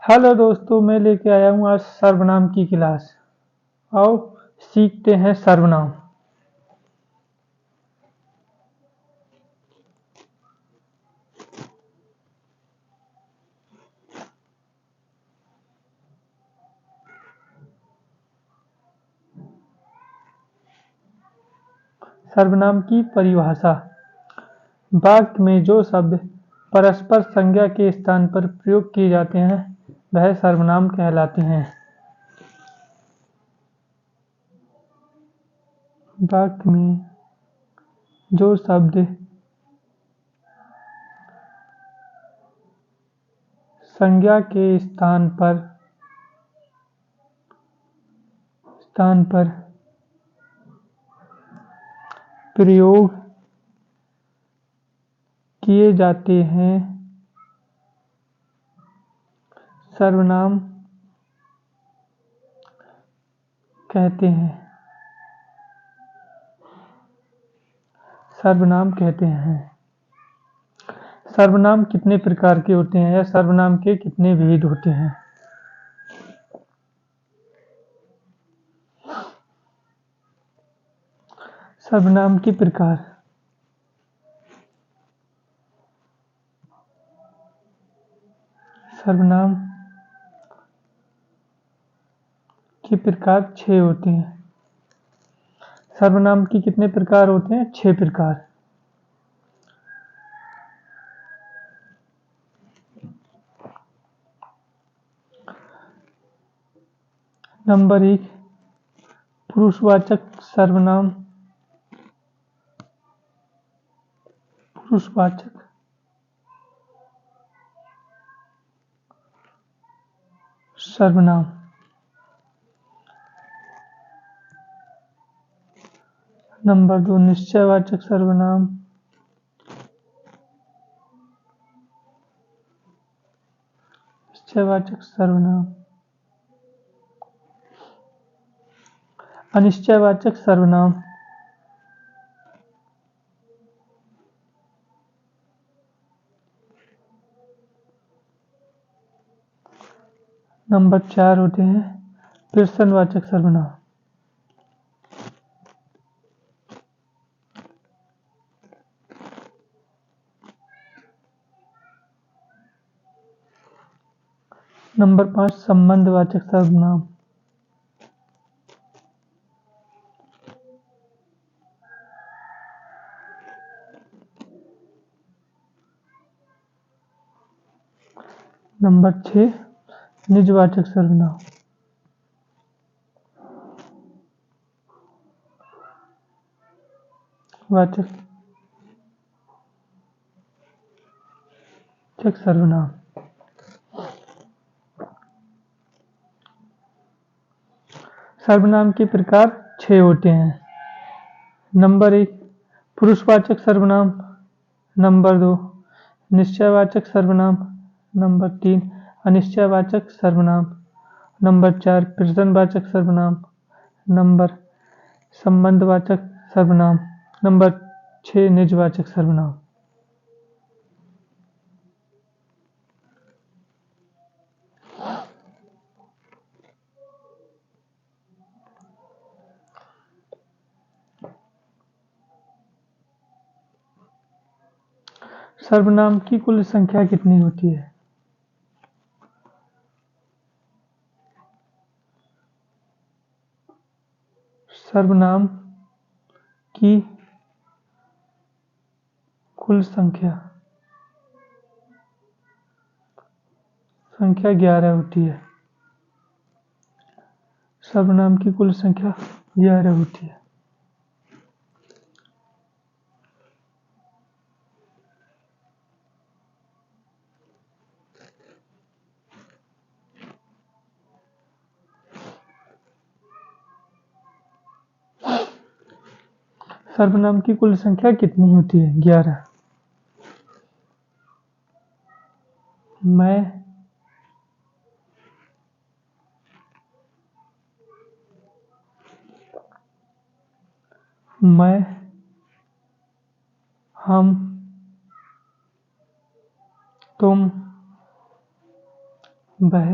Hello दोस्तों, मैं लेके आया हूँ आज सर्वनाम की क्लास। आओ सीखते हैं सर्वनाम। सर्वनाम की परिभाषा। वाक्य में जो शब्द परस्पर संज्ञा के स्थान पर प्रयोग किए जाते हैं वह सर्वनाम कहलाते हैं। वाक्य में जो शब्द संज्ञा के स्थान पर प्रयोग किए जाते हैं सर्वनाम कहते हैं। सर्वनाम कहते हैं। सर्वनाम कितने प्रकार के होते हैं या सर्वनाम के कितने भेद होते हैं? सर्वनाम के प्रकार। सर्वनाम के प्रकार 6 होते हैं। सर्वनाम के कितने प्रकार होते हैं? 6 प्रकार। नंबर 1, पुरुषवाचक सर्वनाम। पुरुषवाचक सर्वनाम। नंबर 2, निश्चयवाचक सर्वनाम। निश्चयवाचक सर्वनाम। अनिश्चयवाचक सर्वनाम। नंबर 4 होते हैं प्रश्नवाचक सर्वनाम। नंबर 5, संबंधवाचक सर्वनाम। नंबर 6, निजवाचक सर्वनाम। वाचक सर्वनाम। सर्वनाम के प्रकार 6 होते हैं। नंबर 1, पुरुषवाचक सर्वनाम। नंबर 2, निश्चयवाचक सर्वनाम। नंबर 3, अनिश्चयवाचक सर्वनाम। नंबर 4, प्रश्नवाचक सर्वनाम। नंबर संबंधवाचक सर्वनाम। नंबर 6, निजवाचक सर्वनाम। सर्वनाम की कुल संख्या कितनी होती है? सर्वनाम की कुल संख्या 11 होती है। सर्वनाम की कुल संख्या 11 होती है। सर्वनाम की कुल संख्या कितनी होती है? 11। मैं, हम, तुम, वह,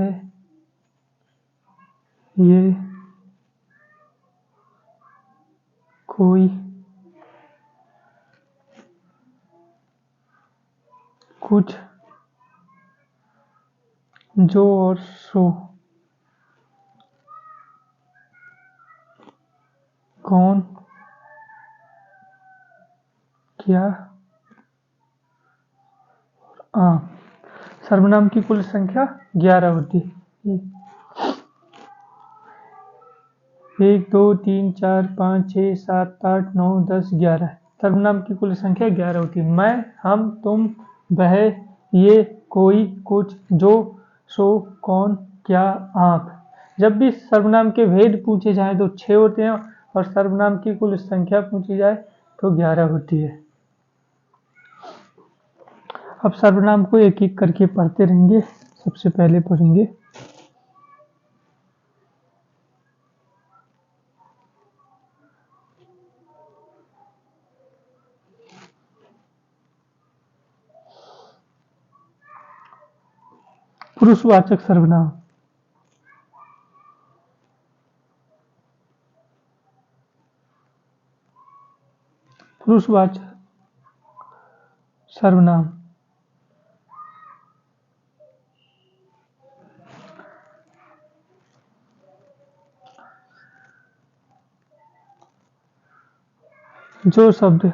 ये, कोई, कुछ, जो और सो, कौन, क्या, आप। सर्वनाम की कुल संख्या 11 होती है। 1 2 3 4 5 6 7 8 9 10 11। सर्वनाम की कुल संख्या 11 होती है। मैं, हम, तुम, वह, ये, कोई, कुछ, जो, सो, कौन, क्या, आप। जब भी सर्वनाम के भेद पूछे जाएं तो 6 होते हैं और सर्वनाम की कुल संख्या पूछी जाए तो 11 होती है। अब सर्वनाम को एक एक करके पढ़ते रहेंगे। सबसे पहले पढ़ेंगे पुरुषवाचक सर्वनाम। पुरुषवाचक सर्वनाम जो शब्द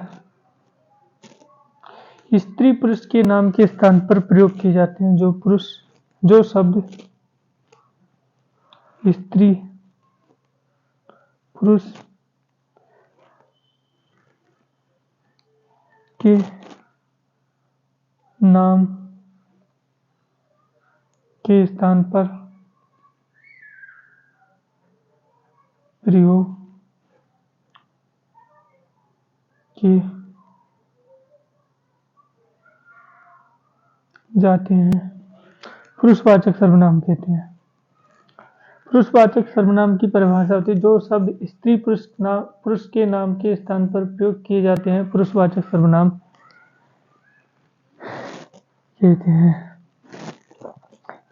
स्त्री पुरुष के नाम के स्थान पर प्रयोग किए जाते हैं। जो शब्द स्त्री पुरुष के नाम के स्थान पर प्रयोग किए जाते हैं पुरुषवाचक सर्वनाम कहते हैं। पुरुषवाचक सर्वनाम की परिभाषा होती है जो शब्द स्त्री पुरुष के नाम के स्थान पर प्रयोग किए जाते हैं पुरुषवाचक सर्वनाम कहते हैं।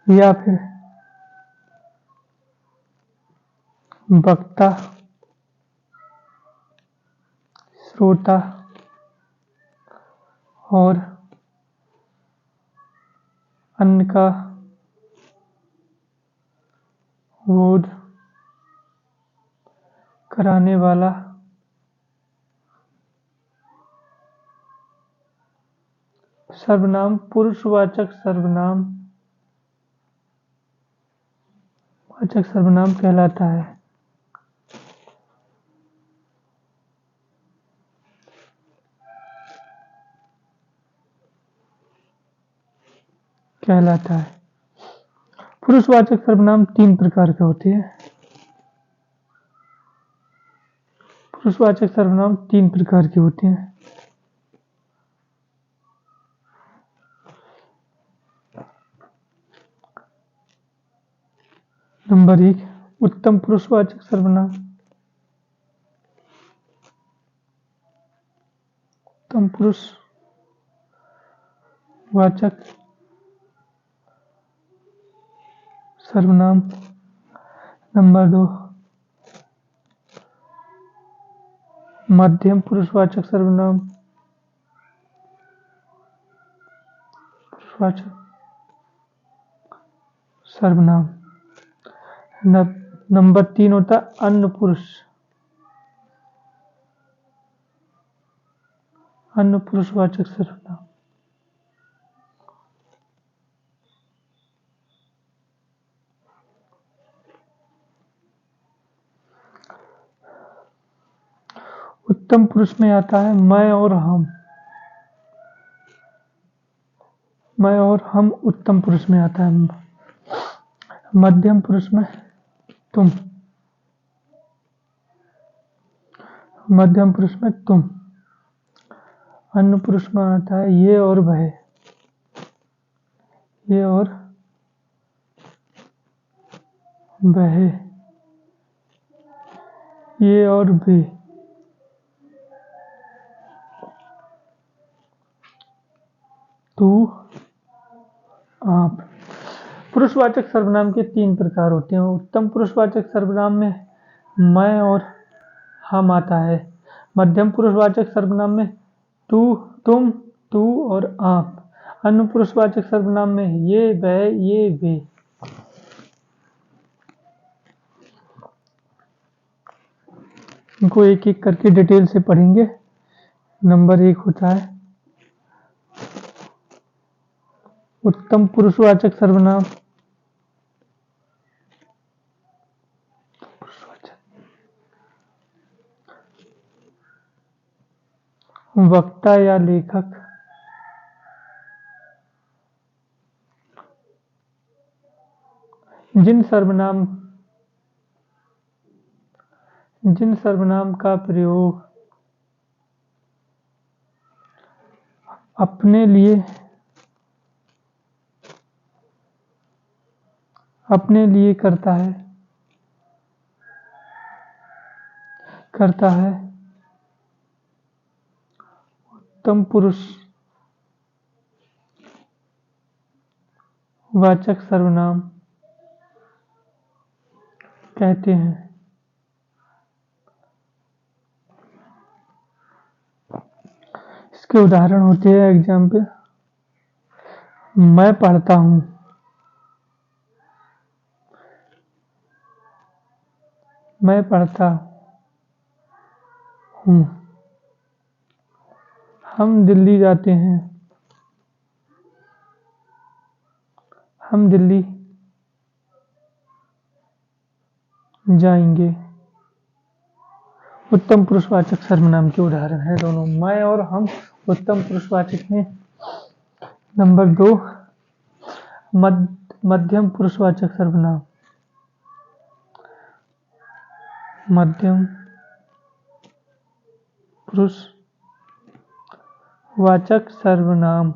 या फिर वक्ता, श्रोता और अन्य का बोध कराने वाला सर्वनाम पुरुषवाचक सर्वनाम कहलाता है। पुरुषवाचक सर्वनाम 3 प्रकार के होते हैं। पुरुषवाचक सर्वनाम 3 प्रकार के होते हैं। नंबर 1 उत्तम पुरुषवाचक सर्वनाम। उत्तम पुरुषवाचक सर्वनाम। नंबर 2 मध्यम पुरुषवाचक सर्वनाम। नंबर 3 होता है अन्य पुरुषवाचक सर्वनाम। उत्तम पुरुष में आता है मैं और हम। मैं और हम उत्तम पुरुष में आता है। मध्यम पुरुष में तुम। मध्यम पुरुष में तुम। अन्य पुरुष में आता है ये और वह। ये और वह। ये और वे। तू, आप। पुरुषवाचक सर्वनाम के 3 प्रकार होते हैं। उत्तम पुरुषवाचक सर्वनाम में मैं और हम आता है। मध्यम पुरुषवाचक सर्वनाम में तू, तुम, तू और आप। अन्य पुरुषवाचक सर्वनाम में ये, वह, ये, वे। इनको एक एक करके डिटेल से पढ़ेंगे। नंबर 1 होता है उत्तम पुरुषवाचक सर्वनाम। वक्ता या लेखक जिन सर्वनाम का प्रयोग अपने लिए करता है उत्तम पुरुषवाचक सर्वनाम कहते हैं। इसके उदाहरण होते हैं एग्जाम्पल। मैं पढ़ता हूँ, मैं पढ़ता हूँ। हम दिल्ली जाते हैं, हम दिल्ली जाएंगे। उत्तम पुरुषवाचक सर्वनाम के उदाहरण है दोनों। मैं और हम उत्तम पुरुषवाचक हैं। नंबर 2 मध्यम पुरुषवाचक सर्वनाम। मध्यम पुरुषवाचक सर्वनाम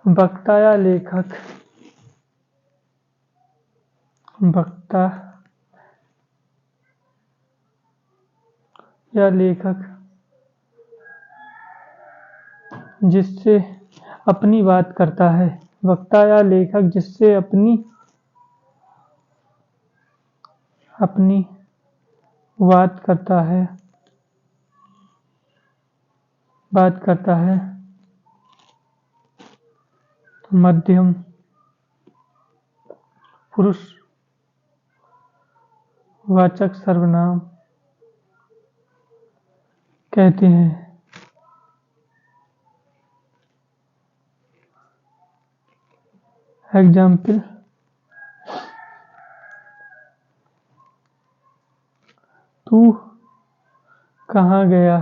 वक्ता या लेखक जिससे अपनी बात करता है। वक्ता या लेखक जिससे अपनी बात करता है। मध्यम पुरुषवाचक सर्वनाम कहते हैं। एग्जाम्पल। तू कहाँ गया?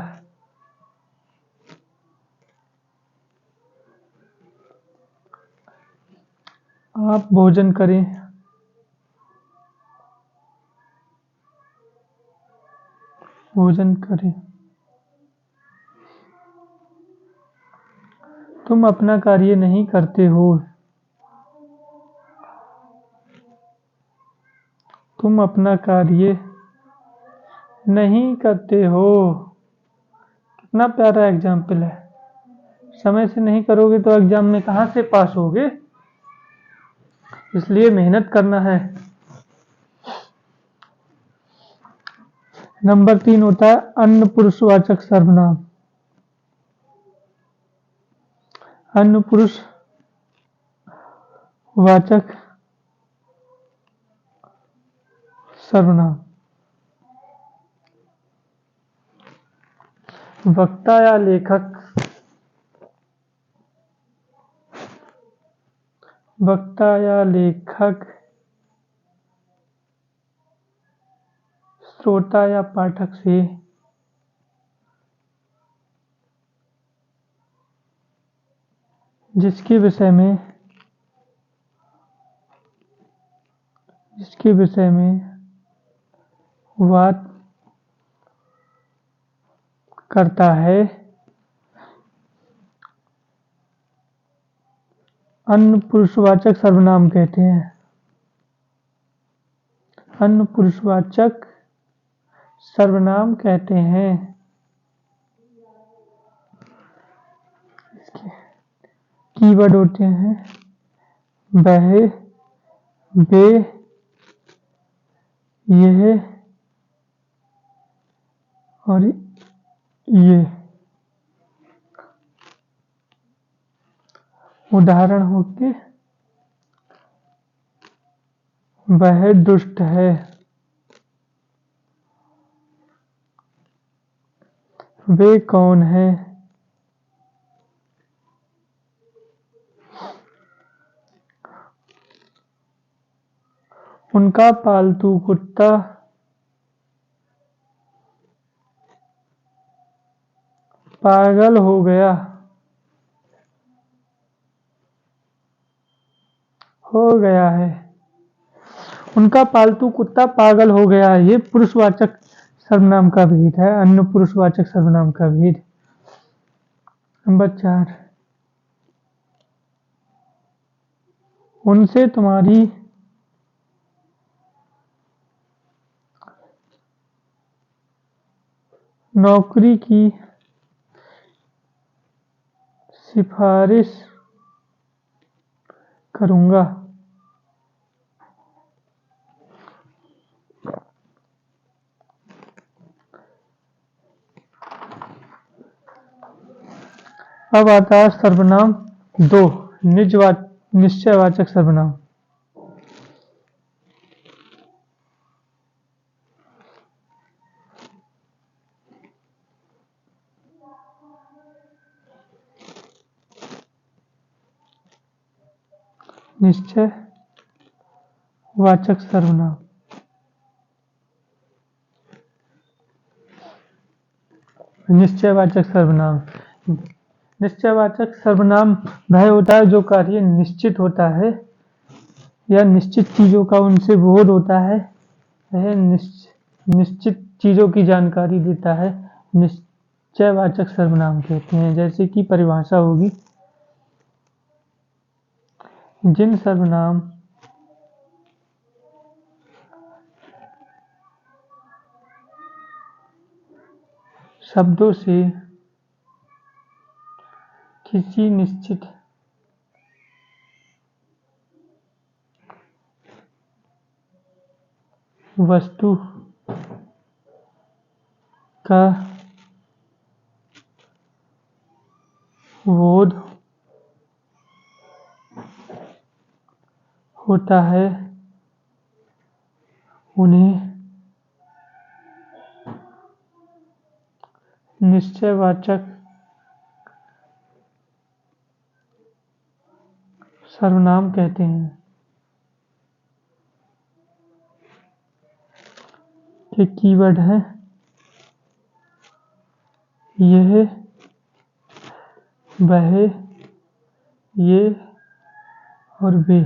आप भोजन करें। तुम अपना कार्य नहीं करते हो। तुम अपना कार्य नहीं करते हो। कितना प्यारा एग्जाम्पल है। समय से नहीं करोगे तो एग्जाम में कहाँ से पास होगे? इसलिए मेहनत करना है। नंबर 3 होता है अन्य पुरुषवाचक सर्वनाम। अन्य पुरुषवाचक सर्वनाम वक्ता या लेखक श्रोता या पाठक से जिसके विषय में बात करता है। अन्य पुरुषवाचक सर्वनाम कहते हैं। अन्य पुरुषवाचक सर्वनाम कहते हैं। कीवर्ड होते हैं वह, वे, यह और ये। उदाहरण होते वह दुष्ट है, वे कौन है, उनका पालतू कुत्ता पागल हो गया है। उनका पालतू कुत्ता पागल हो गया है। ये पुरुषवाचक सर्वनाम का भेद है। अन्य पुरुषवाचक सर्वनाम का भेद। नंबर 4, उनसे तुम्हारी नौकरी की सिफारिश करूंगा। अब आता है सर्वनाम 2, निश्चयवाचक सर्वनाम। निश्चयवाचक सर्वनाम। निश्चयवाचक सर्वनाम। निश्चयवाचक सर्वनाम वह होता है जो कार्य निश्चित होता है या निश्चित चीजों का उनसे बोध होता है। वह निश्चित चीजों की जानकारी देता है। निश्चयवाचक सर्वनाम कहते हैं। जैसे कि परिभाषा होगी, जिन सर्वनाम शब्दों से किसी निश्चित वस्तु का बोध होता है, उन्हें निश्चयवाचक सर्वनाम कहते हैं। के कीवर्ड है यह, वह, ये और वे।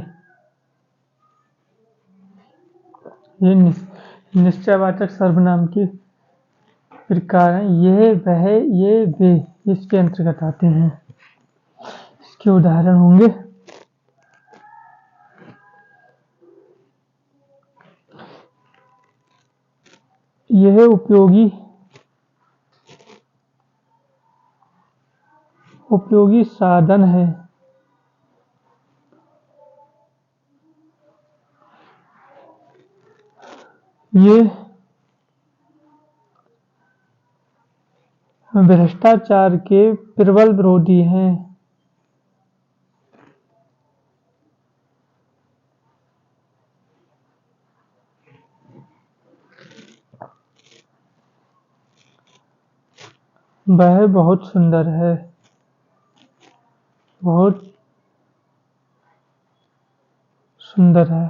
ये निश्चयवाचक सर्वनाम के प्रकार हैं। यह, वह, ये, वे इसके अंतर्गत आते हैं। इसके उदाहरण होंगे, यह उपयोगी साधन है। ये भ्रष्टाचार के प्रबल विरोधी हैं। वह बहुत सुंदर है। बहुत सुंदर है।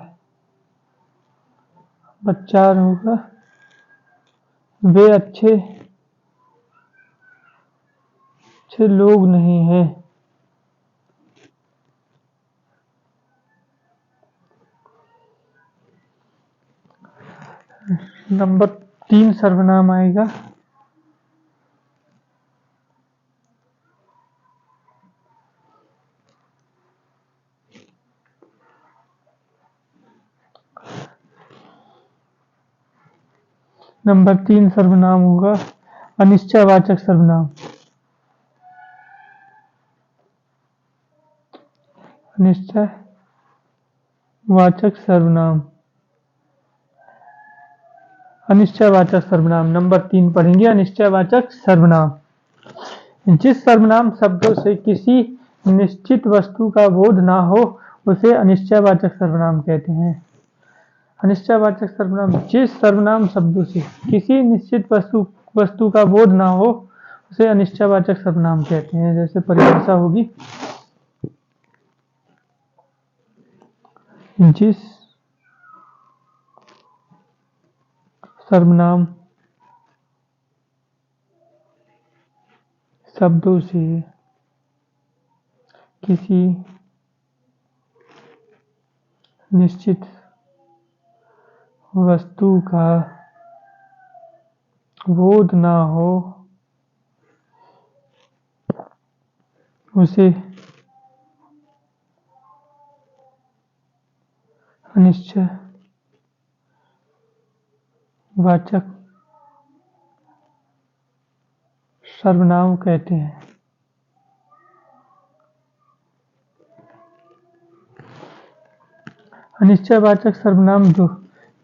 बच्चा होगा, वे अच्छे लोग नहीं हैं। नंबर 3 सर्वनाम आएगा नंबर 3 सर्वनाम होगा अनिश्चयवाचक सर्वनाम। अनिश्चयवाचक सर्वनाम। अनिश्चयवाचक सर्वनाम नंबर 3 पढ़ेंगे। अनिश्चयवाचक सर्वनाम जिस सर्वनाम शब्दों से किसी निश्चित वस्तु का बोध ना हो उसे अनिश्चयवाचक सर्वनाम कहते हैं। अनिश्चयवाचक सर्वनाम जिस सर्वनाम शब्दों से किसी निश्चित वस्तु का बोध ना हो उसे अनिश्चयवाचक सर्वनाम कहते हैं। जैसे परिभाषा होगी, जिस सर्वनाम शब्दों से किसी निश्चित वस्तु का बोध ना हो उसे अनिश्चयवाचक सर्वनाम कहते हैं। अनिश्चयवाचक सर्वनाम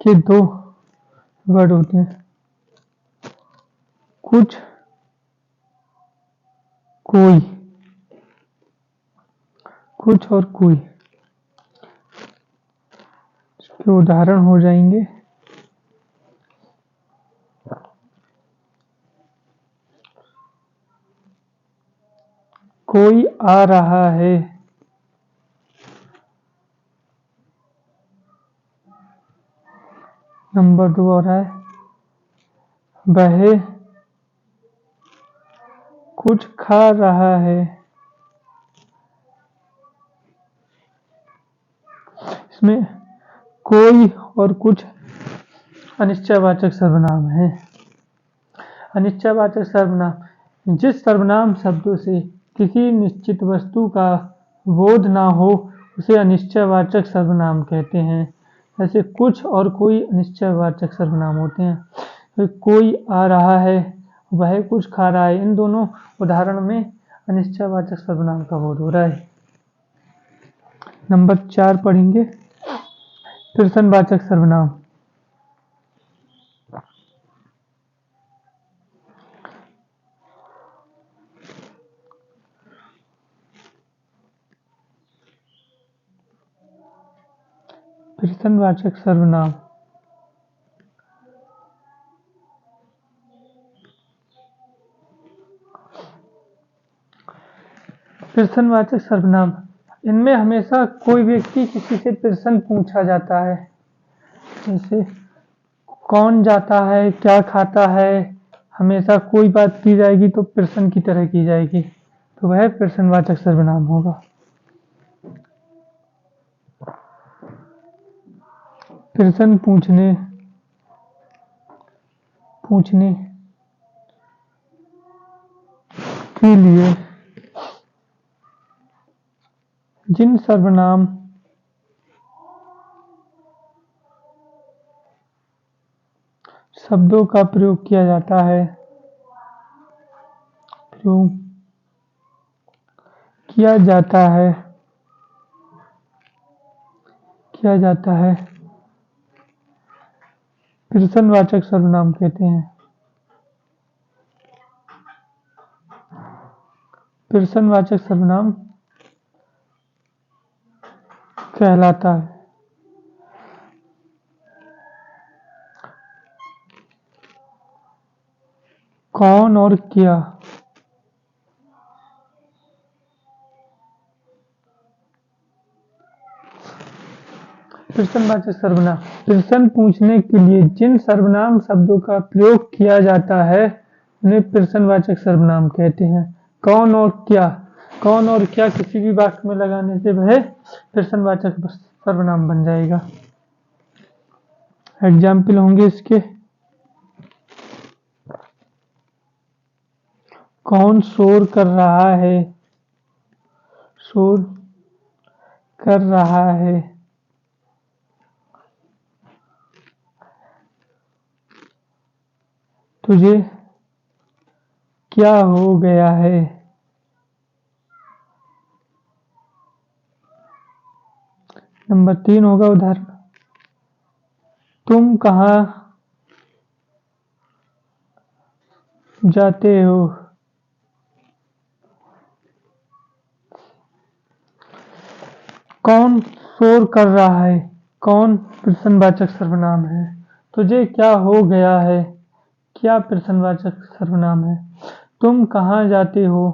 के दो वर्ड होते हैं, कुछ, कोई। कुछ और कोई इसके उदाहरण हो जाएंगे। कोई आ रहा है, नंबर 2 हो रहा है वह कुछ खा रहा है। इसमें कोई और कुछ अनिश्चयवाचक सर्वनाम है। अनिश्चयवाचक सर्वनाम जिस सर्वनाम शब्दों से किसी निश्चित वस्तु का बोध ना हो उसे अनिश्चयवाचक सर्वनाम कहते हैं। ऐसे कुछ और कोई अनिश्चयवाचक सर्वनाम होते हैं। तो कोई आ रहा है, वह कुछ खा रहा है, इन दोनों उदाहरण में अनिश्चयवाचक सर्वनाम का बोध हो रहा है। नंबर 4 पढ़ेंगे प्रश्नवाचक सर्वनाम। प्रश्नवाचक सर्वनाम प्रश्नवाचक सर्वनाम इनमें हमेशा कोई व्यक्ति किसी से प्रश्न पूछा जाता है। जैसे कौन जाता है, क्या खाता है, हमेशा कोई बात की जाएगी तो प्रश्न की तरह की जाएगी, तो वह प्रश्नवाचक सर्वनाम होगा। प्रश्न पूछने के लिए जिन सर्वनाम शब्दों का प्रयोग किया जाता है प्रश्नवाचक सर्वनाम कहते हैं। प्रश्नवाचक सर्वनाम कहलाता है। कौन और क्या प्रश्नवाचक सर्वनाम प्रश्न पूछने के लिए जिन सर्वनाम शब्दों का प्रयोग किया जाता है उन्हें प्रश्नवाचक सर्वनाम कहते हैं। कौन और क्या किसी भी वाक्य में लगाने से वह प्रश्नवाचक सर्वनाम बन जाएगा। एग्जाम्पल होंगे इसके, कौन शोर कर रहा है, तुझे क्या हो गया है। नंबर 3 होगा उदाहरण, तुम कहाँ जाते हो? कौन शोर कर रहा है? कौन प्रश्नवाचक सर्वनाम है। तुझे क्या हो गया है? क्या प्रश्नवाचक सर्वनाम है। तुम कहाँ जाते हो?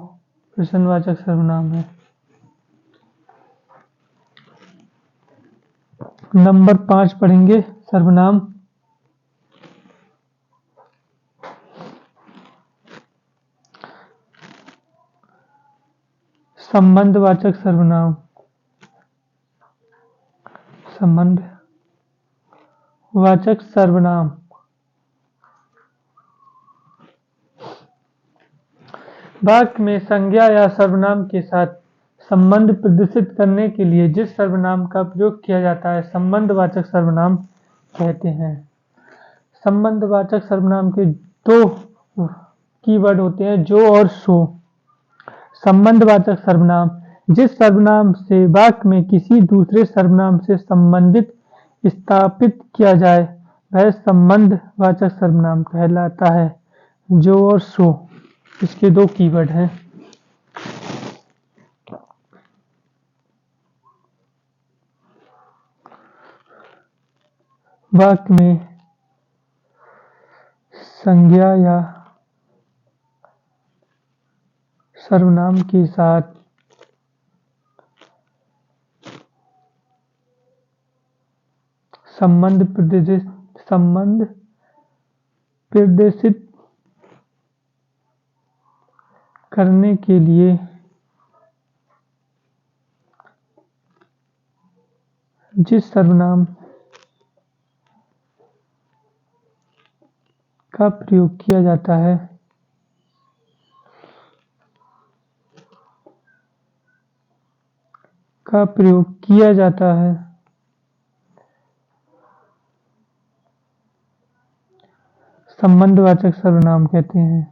प्रश्नवाचक सर्वनाम है। नंबर 5 पढ़ेंगे, सर्वनाम। संबंधवाचक सर्वनाम। संबंधवाचक सर्वनाम वाक्य में संज्ञा या सर्वनाम के साथ संबंध प्रदर्शित करने के लिए जिस सर्वनाम का प्रयोग किया जाता है संबंधवाचक सर्वनाम कहते हैं। संबंधवाचक सर्वनाम के दो कीवर्ड होते हैं, जो और सो। संबंधवाचक सर्वनाम जिस सर्वनाम से वाक्य में किसी दूसरे सर्वनाम से संबंधित स्थापित किया जाए वह संबंधवाचक सर्वनाम कहलाता है। जो और सो इसके दो कीवर्ड हैं। वाक्य में संज्ञा या सर्वनाम के साथ संबंध प्रदर्शित करने के लिए जिस सर्वनाम का प्रयोग किया जाता है संबंधवाचक सर्वनाम कहते हैं।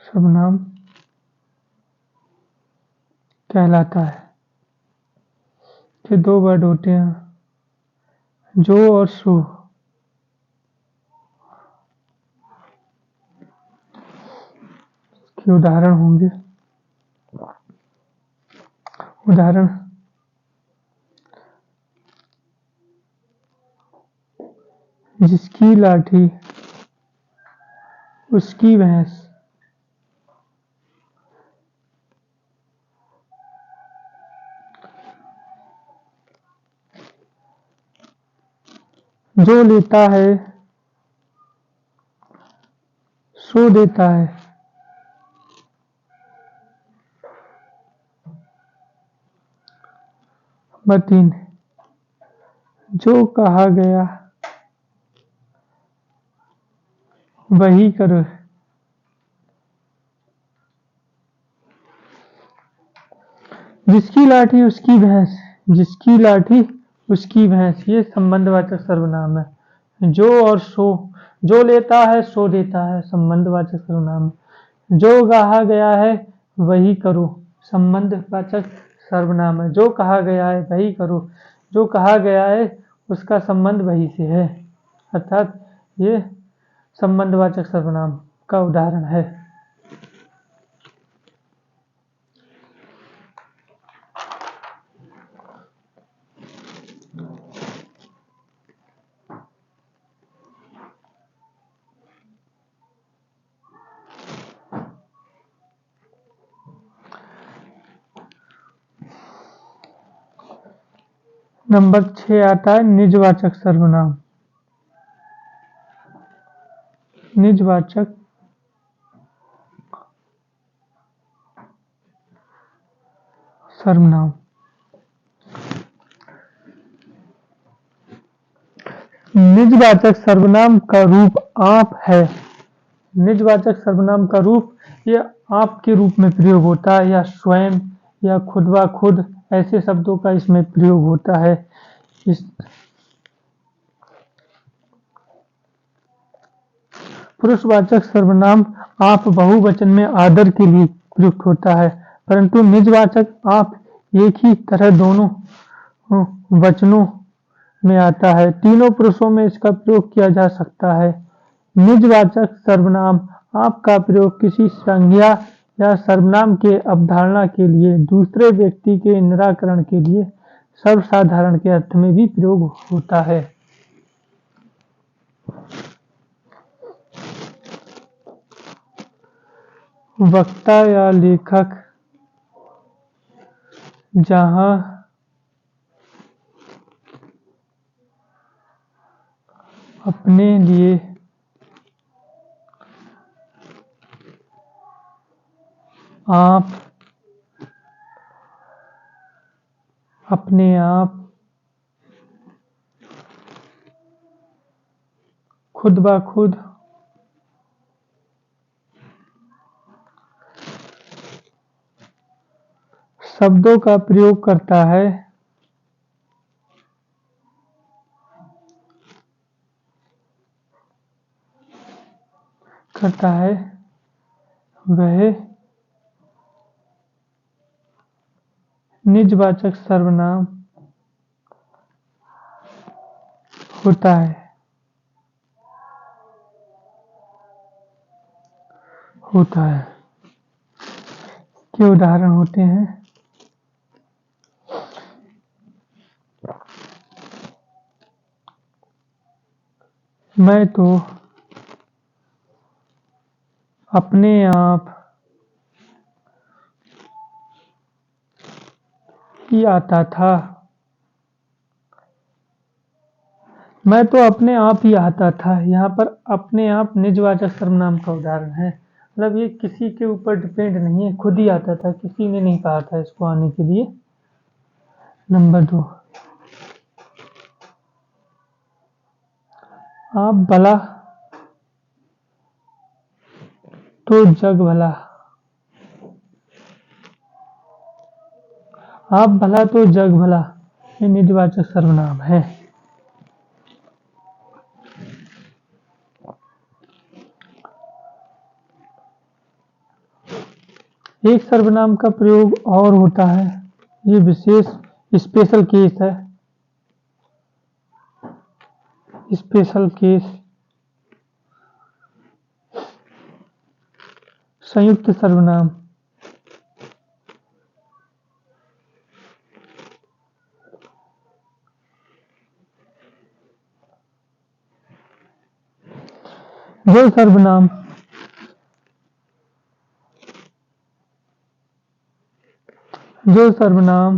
सर्वनाम कहलाता है। ये दो वर्ड होते हैं, जो और सो। के उदाहरण होंगे। उदाहरण, जिसकी लाठी उसकी भैंस। जो लेता है सो देता है। नंबर 3, जो कहा गया वही करो। जिसकी लाठी उसकी भैंस। जिसकी लाठी उसकी भैंस ये संबंधवाचक सर्वनाम है। जो और सो, जो लेता है सो देता है संबंधवाचक सर्वनाम है। जो कहा गया है वही करो संबंधवाचक सर्वनाम है। जो कहा गया है वही करो, जो कहा गया है उसका संबंध वही से है, अर्थात ये संबंधवाचक सर्वनाम का उदाहरण है। नंबर 6 आता है निजवाचक सर्वनाम। निजवाचक सर्वनाम निजवाचक सर्वनाम का रूप आप है। निजवाचक सर्वनाम का रूप ये आप के रूप में प्रयोग होता है, या स्वयं या खुद व खुद ऐसे शब्दों का इसमें प्रयोग होता है। पुरुषवाचक सर्वनाम आप बहुवचन में आदर के लिए प्रयुक्त होता है, परंतु निजवाचक आप एक ही तरह दोनों वचनों में आता है। तीनों पुरुषों में इसका प्रयोग किया जा सकता है। निजवाचक सर्वनाम आप का प्रयोग किसी संज्ञा या सर्वनाम के अवधारणा के लिए दूसरे व्यक्ति के निराकरण के लिए सर्वसाधारण के अर्थ में भी प्रयोग होता है। वक्ता या लेखक जहां अपने लिए आप अपने आप खुद ब खुद शब्दों का प्रयोग करता है, वह निजवाचक सर्वनाम होता है। के उदाहरण होते हैं मैं तो अपने आप ही आता था। मैं तो अपने आप ही आता था। यहाँ पर अपने आप निजवाचक सर्वनाम का उदाहरण है, मतलब ये किसी के ऊपर डिपेंड नहीं है, खुद ही आता था, किसी ने नहीं कहा था इसको आने के लिए। नंबर 2, आप भला तो जग भला। आप भला तो जग भला, ये निजवाचक सर्वनाम है। एक सर्वनाम का प्रयोग और होता है, ये विशेष स्पेशल केस है। स्पेशल केस संयुक्त सर्वनाम। जो सर्वनाम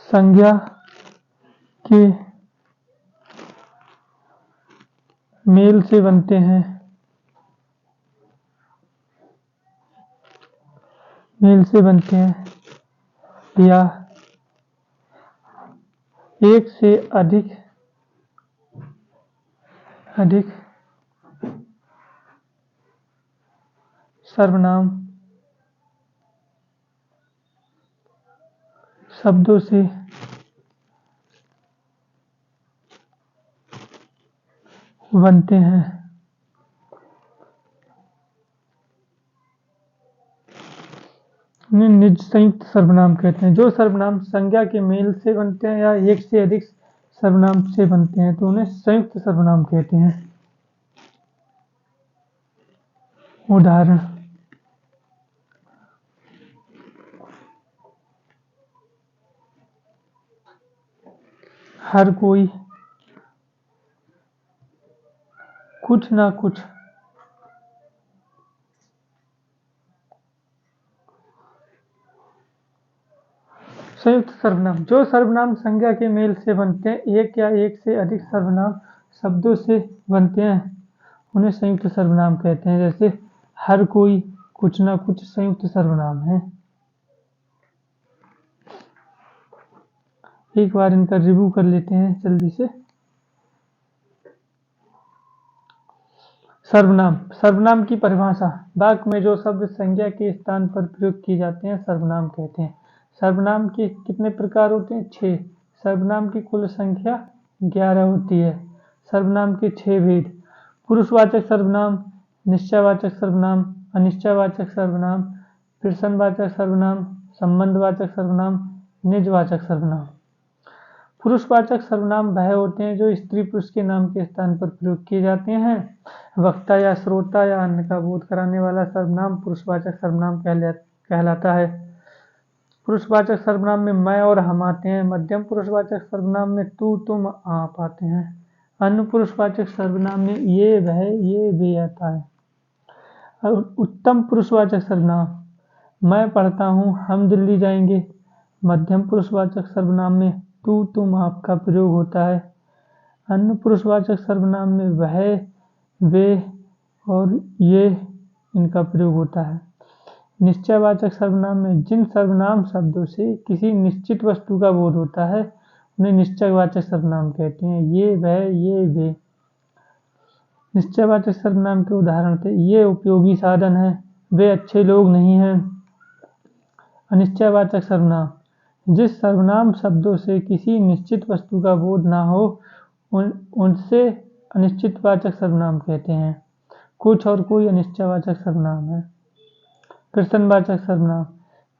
संज्ञा के मेल से बनते हैं, या एक से अधिक सर्वनाम शब्दों से बनते हैं, निज संयुक्त सर्वनाम कहते हैं। जो सर्वनाम संज्ञा के मेल से बनते हैं या एक से अधिक सर्वनाम से बनते हैं तो उन्हें संयुक्त सर्वनाम कहते हैं। उदाहरण, हर कोई, कुछ ना कुछ, संयुक्त सर्वनाम। जो सर्वनाम संज्ञा के मेल से बनते हैं, एक या एक से अधिक सर्वनाम शब्दों से बनते हैं, उन्हें संयुक्त सर्वनाम कहते हैं। जैसे हर कोई, कुछ ना कुछ संयुक्त सर्वनाम है। एक बार इनका रिव्यू कर लेते हैं जल्दी से। सर्वनाम की परिभाषा, वाक्य में जो शब्द संज्ञा के स्थान पर प्रयोग किए जाते हैं सर्वनाम कहते हैं। सर्वनाम के कितने प्रकार होते हैं? 6। सर्वनाम की कुल संख्या 11 होती है। सर्वनाम के 6 भेद। पुरुषवाचक सर्वनाम, निश्चयवाचक सर्वनाम, अनिश्चयवाचक सर्वनाम, प्रश्नवाचक सर्वनाम, संबंधवाचक सर्वनाम, निजवाचक सर्वनाम। पुरुषवाचक सर्वनाम वह होते हैं जो स्त्री पुरुष के नाम के स्थान पर प्रयोग किए जाते हैं। वक्ता या श्रोता या अन्य का बोध कराने वाला सर्वनाम पुरुषवाचक सर्वनाम कहलाता है। पुरुषवाचक सर्वनाम में मैं और हम आते हैं। मध्यम पुरुषवाचक सर्वनाम में तू, तुम, आप आते हैं। अन्य पुरुषवाचक सर्वनाम में ये, वह, ये, वे आता है। उत्तम पुरुषवाचक सर्वनाम, मैं पढ़ता हूँ, हम दिल्ली जाएंगे। मध्यम पुरुषवाचक सर्वनाम में तू, तुम, आप का प्रयोग होता है। अन्य पुरुषवाचक सर्वनाम में वह, वे और ये इनका प्रयोग होता है। निश्चयवाचक सर्वनाम में जिन सर्वनाम शब्दों से किसी निश्चित वस्तु का बोध होता है उन्हें निश्चयवाचक सर्वनाम कहते हैं। ये, वह, ये, वे। निश्चयवाचक सर्वनाम के उदाहरण थे, ये उपयोगी साधन है, वे अच्छे लोग नहीं हैं। अनिश्चयवाचक सर्वनाम, जिस सर्वनाम शब्दों से किसी निश्चित वस्तु का बोध ना हो उनसे अनिश्चितवाचक सर्वनाम कहते हैं। कुछ और कोई अनिश्चयवाचक सर्वनाम है। प्रश्नवाचक सर्वनाम,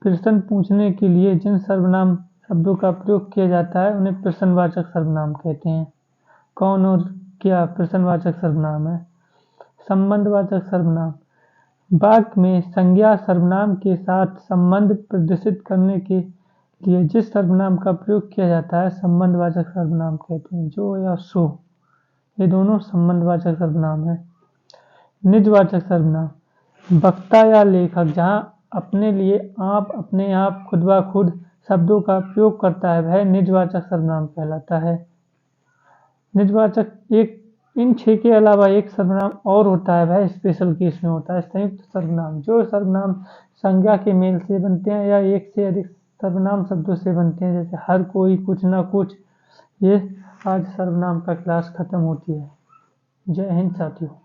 प्रश्न पूछने के लिए जिन सर्वनाम शब्दों का प्रयोग किया जाता है उन्हें प्रश्नवाचक सर्वनाम कहते हैं। कौन और क्या प्रश्नवाचक सर्वनाम है। संबंधवाचक सर्वनाम, वाक्य में संज्ञा सर्वनाम के साथ संबंध प्रदर्शित करने के लिए जिस सर्वनाम का प्रयोग किया जाता है संबंधवाचक सर्वनाम कहते हैं। जो या सो, ये दोनों संबंधवाचक सर्वनाम है। निजवाचक सर्वनाम, वक्ता या लेखक जहाँ अपने लिए आप, अपने आप, खुद ब खुद शब्दों का प्रयोग करता है वह निजवाचक सर्वनाम कहलाता है। निजवाचक इन 6 के अलावा एक सर्वनाम और होता है, वह स्पेशल केस में होता है। संयुक्त सर्वनाम, जो सर्वनाम संज्ञा के मेल से बनते हैं या एक से अधिक सर्वनाम शब्दों से बनते हैं, जैसे हर कोई, कुछ ना कुछ। ये आज सर्वनाम का क्लास खत्म होती है। जय हिंद साथियों।